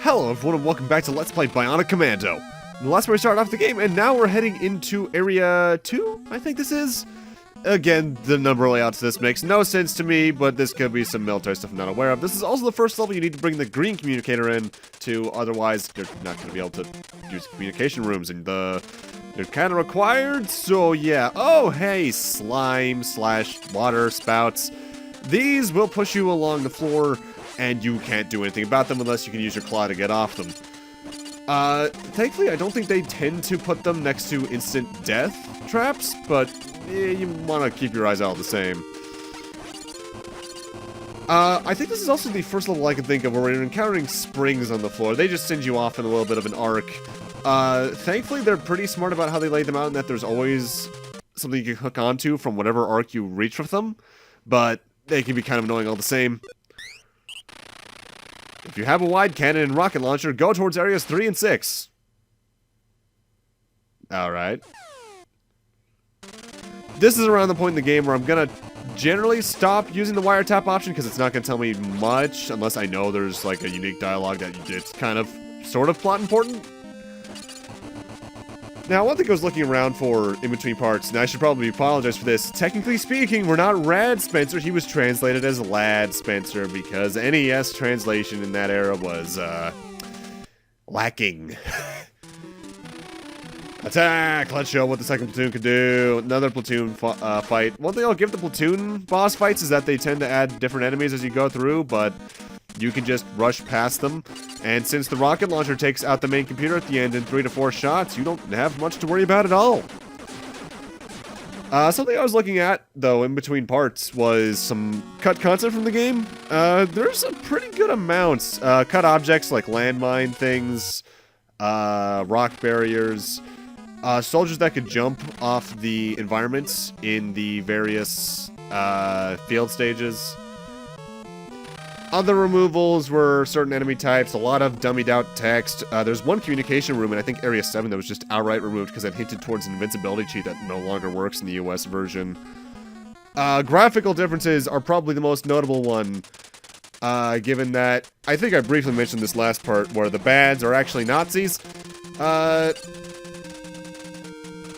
Hello everyone and welcome back to Let's Play Bionic Commando. The last time we started off the game, and now we're heading into Area 2, I think this is. Again, the number layouts of this makes no sense to me, but this could be some military stuff I'm not aware of. This is also the first level you need to bring the green communicator in to, otherwise you're not going to be able to use communication rooms, and they're kind of required, so yeah. Oh, hey, slime / water spouts. These will push you along the floor, and you can't do anything about them unless you can use your claw to get off them. Thankfully, I don't think they tend to put them next to instant death traps, but you want to keep your eyes out the same. I think this is also the first level I can think of where we're encountering springs on the floor. They just send you off in a little bit of an arc. Thankfully, they're pretty smart about how they lay them out, and that there's always something you can hook onto from whatever arc you reach with them, but they can be kind of annoying all the same. If you have a wide cannon and rocket launcher, go towards areas 3 and 6. Alright. This is around the point in the game where I'm gonna generally stop using the wiretap option because it's not gonna tell me much unless I know there's like a unique dialogue that it's kind of, sort of plot important. Now, one thing I was looking around for in between parts, and I should probably apologize for this. Technically speaking, we're not Rad Spencer. He was translated as Lad Spencer because NES translation in that era was, lacking. Attack! Let's show what the second platoon can do. Another platoon fight. One thing I'll give the platoon boss fights is that they tend to add different enemies as you go through, but you can just rush past them. And since the rocket launcher takes out the main computer at the end in 3 to 4 shots, you don't have much to worry about at all. Something I was looking at, though, in between parts was some cut content from the game. There's a pretty good amounts. Cut objects like landmine things, rock barriers, soldiers that could jump off the environments in the various field stages. Other removals were certain enemy types, a lot of dummied out text. There's one communication room in I think Area 7 that was just outright removed because it hinted towards an invincibility cheat that no longer works in the US version. Graphical differences are probably the most notable one, given that, I think I briefly mentioned this last part, where the bads are actually Nazis. And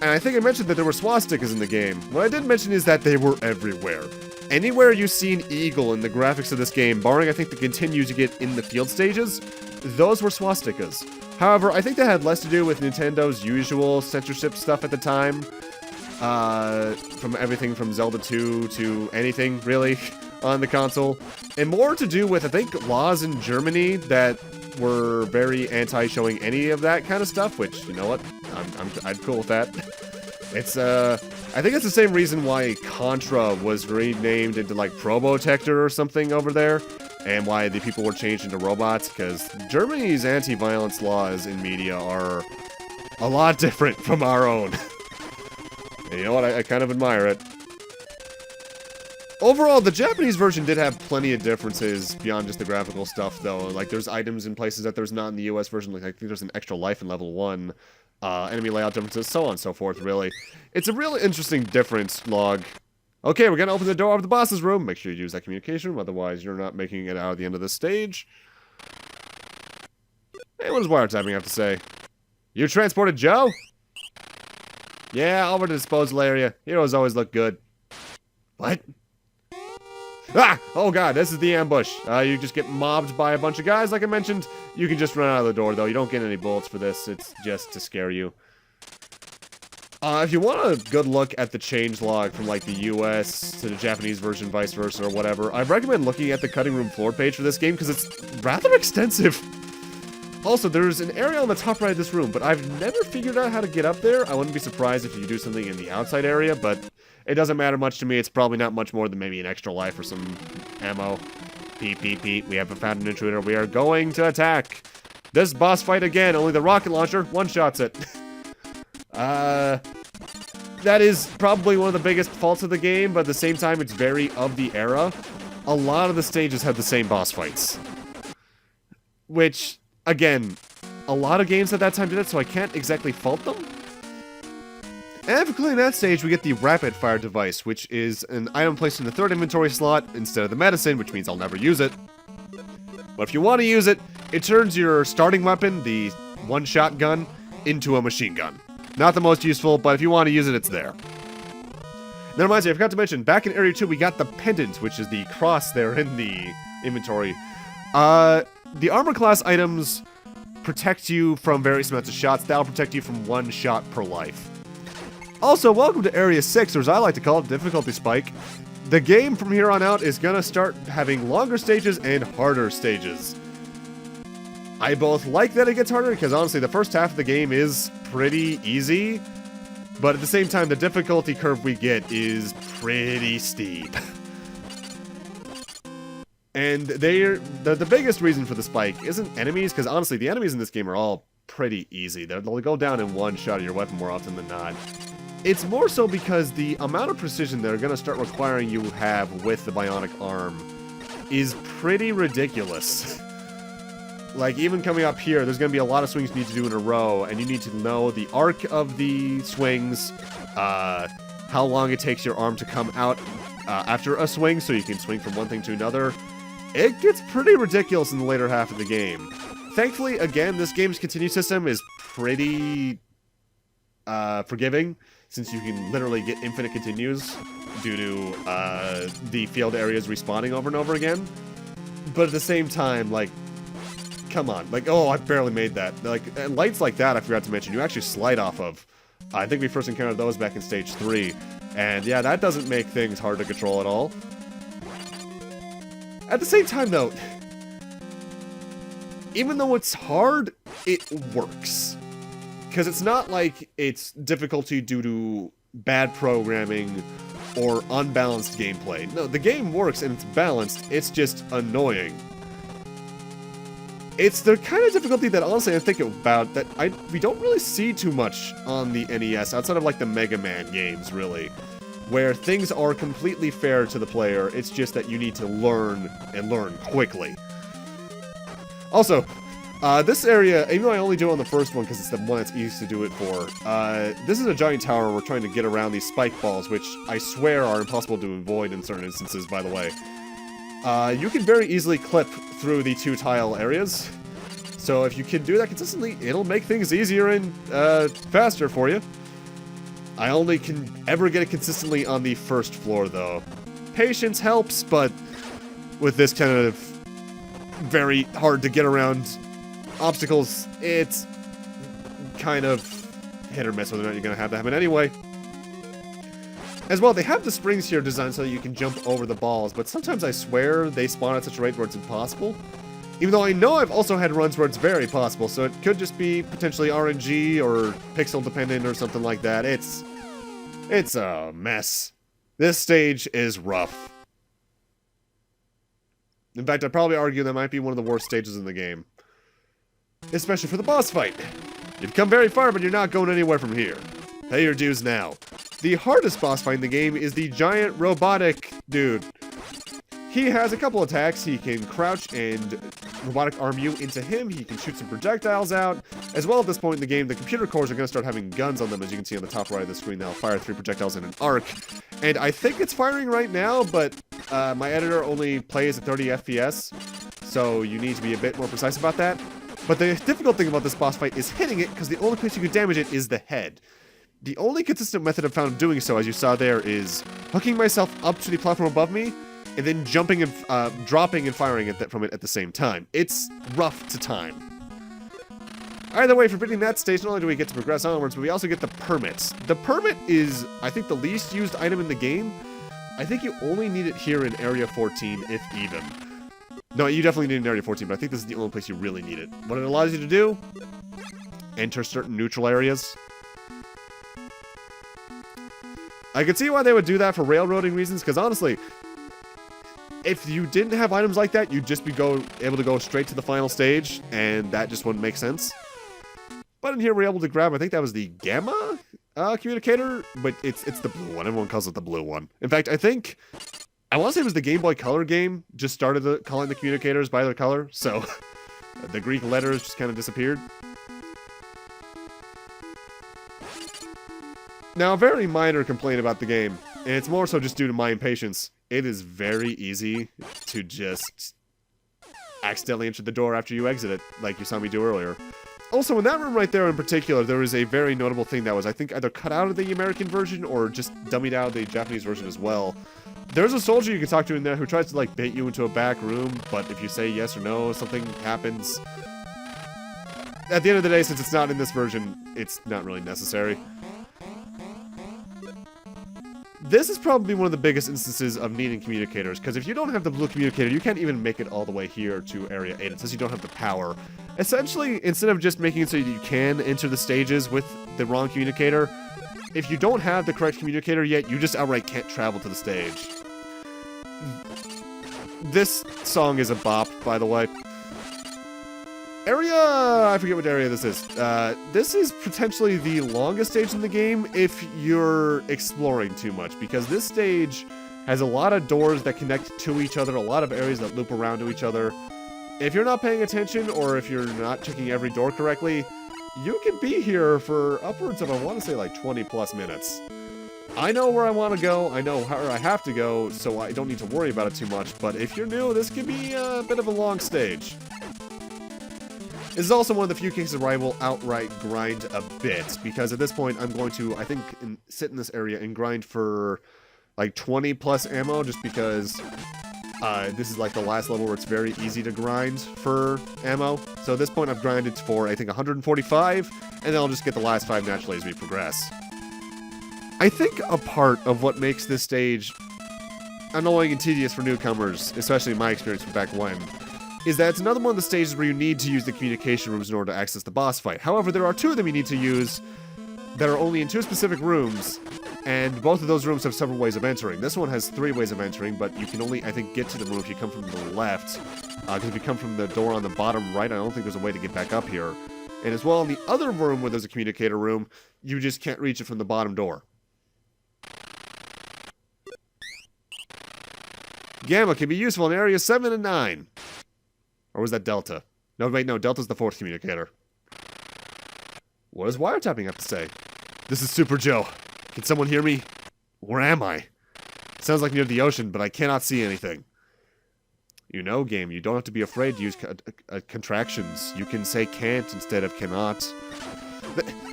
I think I mentioned that there were swastikas in the game. What I didn't mention is that they were everywhere. Anywhere you see an eagle in the graphics of this game, barring I think the continues you get in the field stages, those were swastikas. However, I think that had less to do with Nintendo's usual censorship stuff at the time. From everything from Zelda 2 to anything, really, on the console. And more to do with, I think, laws in Germany that were very anti-showing any of that kind of stuff, which, you know what, I'm cool with that. It's, I think it's the same reason why Contra was renamed into, like, Probotector or something over there, and why the people were changed into robots, because Germany's anti-violence laws in media are a lot different from our own. And you know what, I kind of admire it. Overall, the Japanese version did have plenty of differences beyond just the graphical stuff, though. Like, there's items in places that there's not in the US version, like, I think there's an extra life in level 1. Enemy layout differences, so on and so forth, really. It's a really interesting difference log. Okay, we're gonna open the door of the boss's room. Make sure you use that communication room, otherwise you're not making it out at the end of this stage. Hey, what does wiretapping have to say? You transported Joe? Yeah, over to the disposal area. Heroes always look good. What? Ah! Oh god, this is the ambush. You just get mobbed by a bunch of guys, like I mentioned. You can just run out of the door, though. You don't get any bullets for this. It's just to scare you. If you want a good look at the changelog from, like, the US to the Japanese version, vice versa, or whatever, I recommend looking at the cutting room floor page for this game, because it's rather extensive. Also, there's an area on the top right of this room, but I've never figured out how to get up there. I wouldn't be surprised if you do something in the outside area, but it doesn't matter much to me. It's probably not much more than maybe an extra life or some ammo. Pete, we haven't found an intruder. We are going to attack. This boss fight again, only the rocket launcher one-shots it. That is probably one of the biggest faults of the game, but at the same time, it's very of the era. A lot of the stages have the same boss fights. Which, again, a lot of games at that time did it, so I can't exactly fault them. And for clearing that stage, we get the rapid fire device, which is an item placed in the 3rd inventory slot instead of the medicine, which means I'll never use it. But if you want to use it, it turns your starting weapon, the one-shot gun, into a machine gun. Not the most useful, but if you want to use it, it's there. That reminds me, I forgot to mention, back in Area 2, we got the pendant, which is the cross there in the inventory. The armor class items protect you from various amounts of shots. That'll protect you from one shot per life. Also, welcome to Area 6, or as I like to call it, difficulty spike. The game from here on out is gonna start having longer stages and harder stages. I both like that it gets harder, because honestly, the first half of the game is pretty easy. But at the same time, the difficulty curve we get is pretty steep. And the biggest reason for the spike isn't enemies, because honestly, the enemies in this game are all pretty easy. They'll go down in one shot of your weapon more often than not. It's more so because the amount of precision they're going to start requiring you have with the bionic arm is pretty ridiculous. Like, even coming up here, there's going to be a lot of swings you need to do in a row, and you need to know the arc of the swings, how long it takes your arm to come out after a swing, so you can swing from one thing to another. It gets pretty ridiculous in the later half of the game. Thankfully, again, this game's continue system is pretty forgiving, since you can literally get infinite continues due to the field areas respawning over and over again. But at the same time, like, come on. Like, oh, I barely made that. Like, lights like that, I forgot to mention, you actually slide off of. I think we first encountered those back in Stage 3. And yeah, that doesn't make things hard to control at all. At the same time, though, even though it's hard, it works. Because it's not like it's difficulty due to bad programming or unbalanced gameplay. No, the game works and it's balanced, it's just annoying. It's the kind of difficulty that, honestly, I think about that we don't really see too much on the NES, outside of, like, the Mega Man games, really, where things are completely fair to the player. It's just that you need to learn, and learn quickly. Also, this area, even though I only do it on the first one because it's the one that's easy to do it for, this is a giant tower we're trying to get around these spike balls, which I swear are impossible to avoid in certain instances, by the way. You can very easily clip through the two tile areas, so if you can do that consistently, it'll make things easier and faster for you. I only can ever get it consistently on the first floor, though. Patience helps, but with this kind of very hard to get around obstacles, it's kind of hit or miss whether or not you're going to have that happen anyway. As well, they have the springs here designed so that you can jump over the balls, but sometimes I swear they spawn at such a rate where it's impossible. Even though I know I've also had runs where it's very possible, so it could just be potentially RNG or pixel dependent or something like that. It's a mess. This stage is rough. In fact, I'd probably argue that might be one of the worst stages in the game. Especially for the boss fight. You've come very far, but you're not going anywhere from here. Pay your dues now. The hardest boss fight in the game is the giant robotic dude. He has a couple attacks. He can crouch and robotic arm you into him. He can shoot some projectiles out. As well, at this point in the game, the computer cores are going to start having guns on them, as you can see on the top right of the screen. They'll fire 3 projectiles in an arc. And I think it's firing right now, but my editor only plays at 30 FPS, so you need to be a bit more precise about that. But the difficult thing about this boss fight is hitting it, because the only place you can damage it is the head. The only consistent method I've found of doing so, as you saw there, is hooking myself up to the platform above me, and then jumping and dropping and firing from it at the same time. It's rough to time. Either way, for beating that stage, not only do we get to progress onwards, but we also get the permits. The permit is, I think, the least used item in the game. I think you only need it here in Area 14, if even. No, you definitely need it in Area 14, but I think this is the only place you really need it. What it allows you to do? Enter certain neutral areas. I could see why they would do that for railroading reasons, because honestly, if you didn't have items like that, you'd just be able to go straight to the final stage, and that just wouldn't make sense. But in here, we're able to grab, I think that was the Gamma communicator, but it's the blue one. Everyone calls it the blue one. In fact, I want to say it was the Game Boy Color game just started calling the communicators by their color, so the Greek letters just kind of disappeared. Now, a very minor complaint about the game, and it's more so just due to my impatience. It is very easy to just accidentally enter the door after you exit it, like you saw me do earlier. Also, in that room right there in particular, there was a very notable thing that was, I think, either cut out of the American version or just dummied out of the Japanese version as well. There's a soldier you can talk to in there who tries to, like, bait you into a back room, but if you say yes or no, something happens. At the end of the day, since it's not in this version, it's not really necessary. This is probably one of the biggest instances of needing communicators, because if you don't have the blue communicator, you can't even make it all the way here to Area 8. It says you don't have the power. Essentially, instead of just making it so you can enter the stages with the wrong communicator, if you don't have the correct communicator yet, you just outright can't travel to the stage. This song is a bop, by the way. I forget what area this is. This is potentially the longest stage in the game if you're exploring too much, because this stage has a lot of doors that connect to each other, a lot of areas that loop around to each other. If you're not paying attention, or if you're not checking every door correctly, you can be here for upwards of, I want to say, like 20 plus minutes. I know where I want to go, I know where I have to go, so I don't need to worry about it too much, but if you're new, this can be a bit of a long stage. This is also one of the few cases where I will outright grind a bit, because at this point I'm going to, I think, sit in this area and grind for like 20 plus ammo, just because this is like the last level where it's very easy to grind for ammo. So at this point I've grinded for, I think, 145, and then I'll just get the last 5 naturally as we progress. I think a part of what makes this stage annoying and tedious for newcomers, especially in my experience from back when, is that it's another one of the stages where you need to use the communication rooms in order to access the boss fight. However, there are 2 of them you need to use that are only in 2 specific rooms, and both of those rooms have several ways of entering. This one has 3 ways of entering, but you can only, I think, get to the room if you come from the left. Because if you come from the door on the bottom right, I don't think there's a way to get back up here. And as well, in the other room where there's a communicator room, you just can't reach it from the bottom door. Gamma can be useful in areas 7 and 9. Or was that Delta? No, wait, no, Delta's the 4th communicator. What does wiretapping have to say? This is Super Joe. Can someone hear me? Where am I? It sounds like near the ocean, but I cannot see anything. You know, game, you don't have to be afraid to use contractions. You can say can't instead of cannot.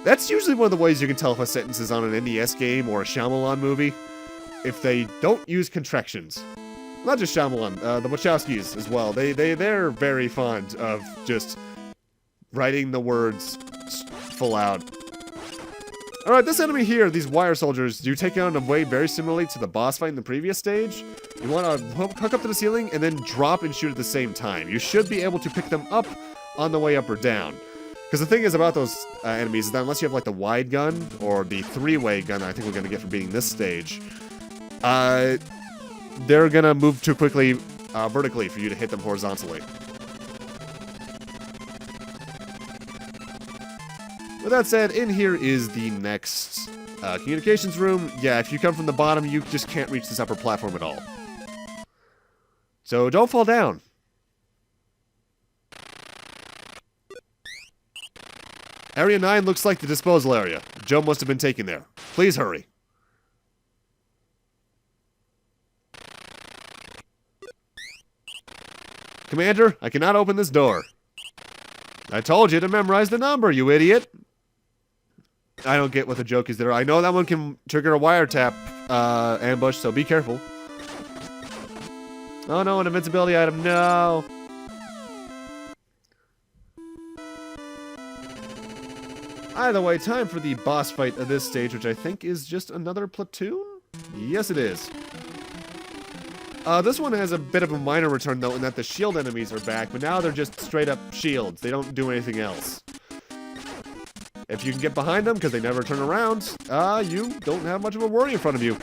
That's usually one of the ways you can tell if a sentence is on an NES game or a Shyamalan movie. If they don't use contractions. Not just Shyamalan, the Wachowskis as well. They're very fond of just writing the words full out. Alright, this enemy here, these wire soldiers, you take on a way very similarly to the boss fight in the previous stage. You want to hook up to the ceiling and then drop and shoot at the same time. You should be able to pick them up on the way up or down. Because the thing is about those enemies is that unless you have like the wide gun or the 3-way gun I think we're going to get for beating this stage, they're gonna move too quickly vertically for you to hit them horizontally. With that said, in here is the next communications room. Yeah, if you come from the bottom, you just can't reach this upper platform at all. So don't fall down. Area 9 looks like the disposal area. Joe must have been taken there. Please hurry. Commander, I cannot open this door. I told you to memorize the number, you idiot. I don't get what the joke is there. I know that one can trigger a wiretap ambush, so be careful. Oh no, an invincibility item, no. Either way, time for the boss fight of this stage, which I think is just another platoon? Yes, it is. This one has a bit of a minor return, though, in that the shield enemies are back, but now they're just straight-up shields. They don't do anything else. If you can get behind them, because they never turn around, you don't have much of a worry in front of you.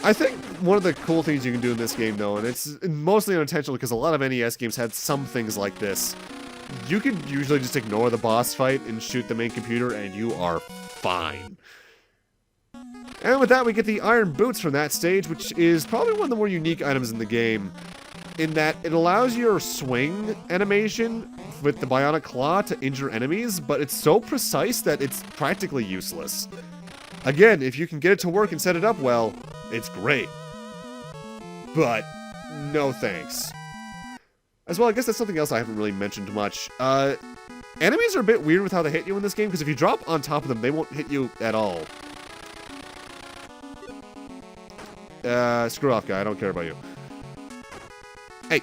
I think one of the cool things you can do in this game, though, and it's mostly unintentional because a lot of NES games had some things like this, you could usually just ignore the boss fight and shoot the main computer, and you are fine. And with that, we get the iron boots from that stage, which is probably one of the more unique items in the game, in that it allows your swing animation with the bionic claw to injure enemies, but it's so precise that it's practically useless. Again, if you can get it to work and set it up well, it's great. But no thanks. As well, I guess that's something else I haven't really mentioned much. Enemies are a bit weird with how they hit you in this game, because if you drop on top of them, they won't hit you at all. Screw off, guy. I don't care about you. Hey.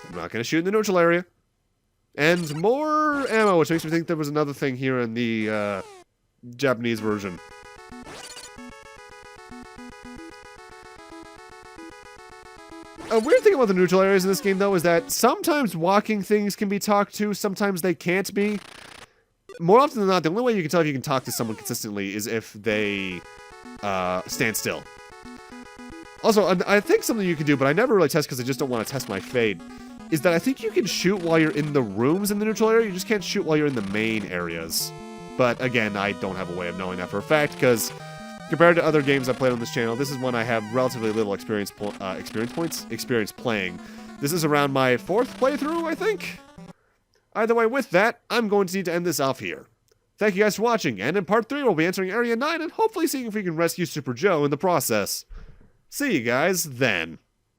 I'm not going to shoot in the neutral area. And more ammo, which makes me think there was another thing here in the, Japanese version. A weird thing about the neutral areas in this game, though, is that sometimes walking things can be talked to, sometimes they can't be. More often than not, the only way you can tell if you can talk to someone consistently is if they stand still. Also, I think something you can do, but I never really test because I just don't want to test my fate, is that I think you can shoot while you're in the rooms in the neutral area. You just can't shoot while you're in the main areas. But again, I don't have a way of knowing that for a fact, because compared to other games I've played on this channel, this is one I have relatively little experience playing. This is around my 4th playthrough, I think? Either way, with that, I'm going to need to end this off here. Thank you guys for watching, and in part 3 we'll be entering Area 9 and hopefully seeing if we can rescue Super Joe in the process. See you guys then.